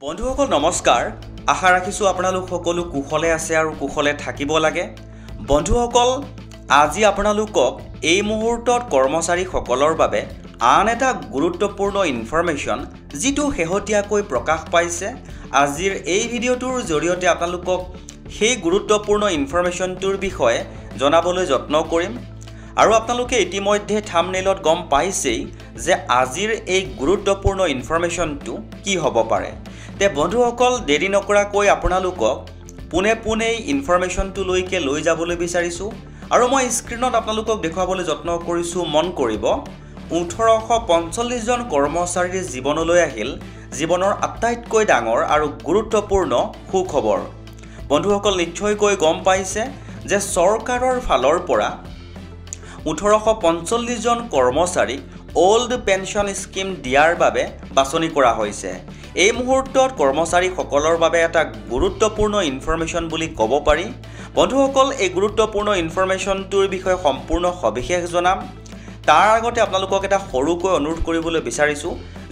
বন্ধুসকল নমস্কাৰ আশা ৰাখিছো আপোনালোক সকলো কুশলে আছে আৰু কুশলে থাকিব লাগে বন্ধুসকল আজি আপোনালোকক এই মুহূৰ্তত কৰ্মচাৰী সকলৰ বাবে আন এটা গুৰুত্বপূৰ্ণ ইনফৰমেশন যেটো শেহতীয়াকৈ প্ৰকাশ পাইছে আজিৰ এই ভিডিঅ'টোৰ জৰিয়তে আপোনালোকক সেই গুৰুত্বপূৰ্ণ ইনফৰমেশনটোৰ বিষয়ে জনাবলৈ যত্ন কৰিম আৰু আপোনালোকে ইতিমধ্যে থাম্বনেইলত গম পাইছেই যে আজিৰ এই গুৰুত্বপূৰ্ণ ইনফৰমেশনটো কি হ'ব পাৰে তে বন্ধুসকল দেৰি নকৰাকৈ আপোনালোকক পুনে ইনফৰমেশনটো লৈ যাবলৈ বিচাৰিছো আৰু মই স্ক্ৰিনত আপোনালোকক দেখুৱাবলৈ যত্ন কৰিছো মন কৰিব 1845 জন কৰ্মচাৰীৰ জীৱনলৈ আহিল জীৱনৰ আটাইতকৈ ডাঙৰ আৰু গুৰুত্বপূৰ্ণ সুখবৰ বন্ধুসকল নিশ্চয়কৈ গম পাইছে যে চৰকাৰৰ ফালৰ পৰা 1845 জন কৰ্মচাৰীক ওল্ড পেনশন স্কিম দিয়াৰ বাবে বাছনি কৰা হৈছে এই মুহূৰ্তত কৰ্মচাৰী সকলৰ বাবে এটা গুৰুত্বপূৰ্ণ ইনফৰমেশন বুলি ক'ব পাৰি বন্ধুসকল এই গুৰুত্বপূৰ্ণ ইনফৰমেশনটোৰ বিষয়ে সম্পূৰ্ণ সবিশেষ জনাম তাৰ আগতে আপোনালোকক এটা সৰুকৈ অনুৰোধ কৰিবলৈ বিচাৰিছো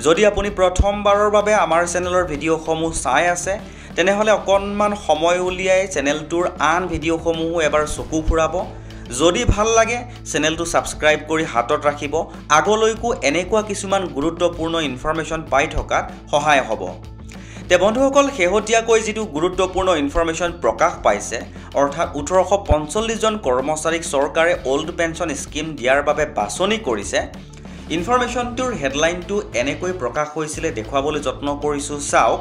যদি আপুনি প্ৰথমবাৰৰ বাবে আমাৰ চেনেলৰ ভিডিঅ'সমূহ চাই আছে তেনেহলে অকনমান সময় উলিয়াই চেনেলটোৰ আন ভিডিঅ'সমূহ এবাৰ চকু ফুৰাব যদি ভাল লাগে চেনেলটো সাবস্ক্ৰাইব কৰি হাতত ৰাখিব আগলৈকো এনেকুৱা কিছুমান গুৰুত্বপূৰ্ণ ইনফৰমেশন পাই থকাত সহায় হ'ব তে বন্ধুসকল শেহতীয়াকৈ যেটো গুৰুত্বপূৰ্ণ ইনফৰমেশন প্ৰকাশ পাইছে অৰ্থাৎ 1845 জন কৰ্মচাৰীক চৰকাৰে ওল্ড পেনশন স্কিম দিয়াৰ বাবে বাছনি কৰিছে ইনফৰমেশনটোৰ হেডলাইনটো এনেকৈ প্ৰকাশ হৈছিল দেখুৱাবলৈ যত্ন কৰিছো চাওক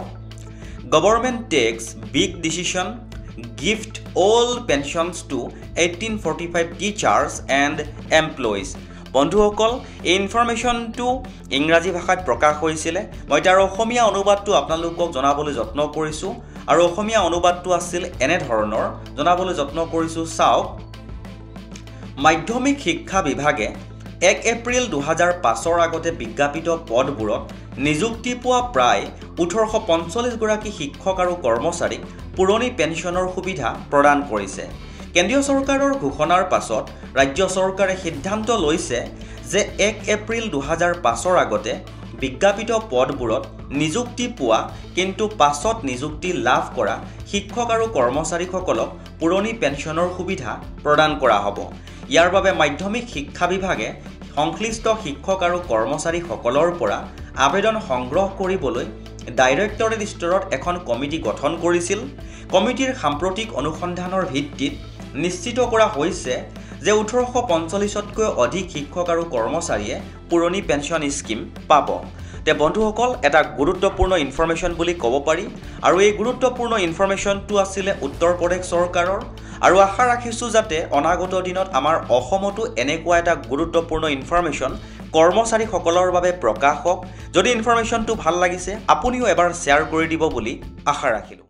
government takes big decision gift all pensions to 1845 teachers and employees বন্ধুসকল এই ইনফৰমেশনটো ইংৰাজী ভাষাত প্ৰকাশ হৈছিল মই তাৰ অসমীয়া অনুবাদটো আপোনালোকক জনাবলৈ যত্ন কৰিছো আৰু অসমীয়া অনুবাদটো আছিল এনে ধৰণৰ জনাবলৈ যত্ন কৰিছো চাওক মাধ্যমিক শিক্ষা বিভাগে 1 এপ্ৰিল 2005 ৰ আগতে বিজ্ঞাপিত পদবোৰত নিযুক্তি পোৱা প্ৰায় 1845 গৰাকী শিক্ষক আৰু কৰ্মচাৰীক পুৰণি পেনশনৰ সুবিধা প্ৰদান কৰিছে কেন্দ্ৰীয় চৰকাৰৰ ঘোষণাৰ পাছত ৰাজ্য চৰকাৰে সিদ্ধান্ত লৈছে যে 1 এপ্ৰিল 2005 ৰ আগতে বিজ্ঞাপিত পদবোৰত নিযুক্তি পোৱা কিন্তু পাছত নিযুক্তি লাভ কৰা শিক্ষক আৰু কৰ্মচাৰীসকলক পুৰণি পেনশনৰ সুবিধা প্ৰদান কৰা হ'ব ইয়াৰ বাবে মাধ্যমিক শিক্ষা বিভাগে সংশ্লিষ্ট শিক্ষক আৰু কৰ্মচাৰীসকলৰ পৰা আবেদন সংগ্ৰহ কৰিবলৈ ডাইৰেক্টৰেট স্তৰত এখন কমিটি গঠন কৰিছিল কমিটিৰ সাম্প্ৰতিক অনুসন্ধানৰ ভিত্তিত নিশ্চিত কৰা হৈছে যে 1845তকৈ অধিক শিক্ষক আৰু কৰ্মচাৰীয়ে পুৰণি পেনশন স্কিম পাব তে বন্ধুসকল এটা গুৰুত্বপূৰ্ণ ইনফৰমেশন বুলি ক'ব পাৰি আৰু এই গুৰুত্বপূৰ্ণ ইনফৰমেশনটো আছিল উত্তৰ প্ৰদেশ চৰকাৰৰ আৰু আশা ৰাখিছো যাতে অনাগত দিনত আমাৰ অসমতো এনেকুৱা এটা গুৰুত্বপূৰ্ণ ইনফৰমেশন কৰ্মচাৰী সকলৰ বাবে প্ৰকাশ হওক যদি ইনফৰমেশনটো ভাল লাগিছে আপুনিও এবাৰ শেয়াৰ কৰি দিব বুলি আশা ৰাখিলো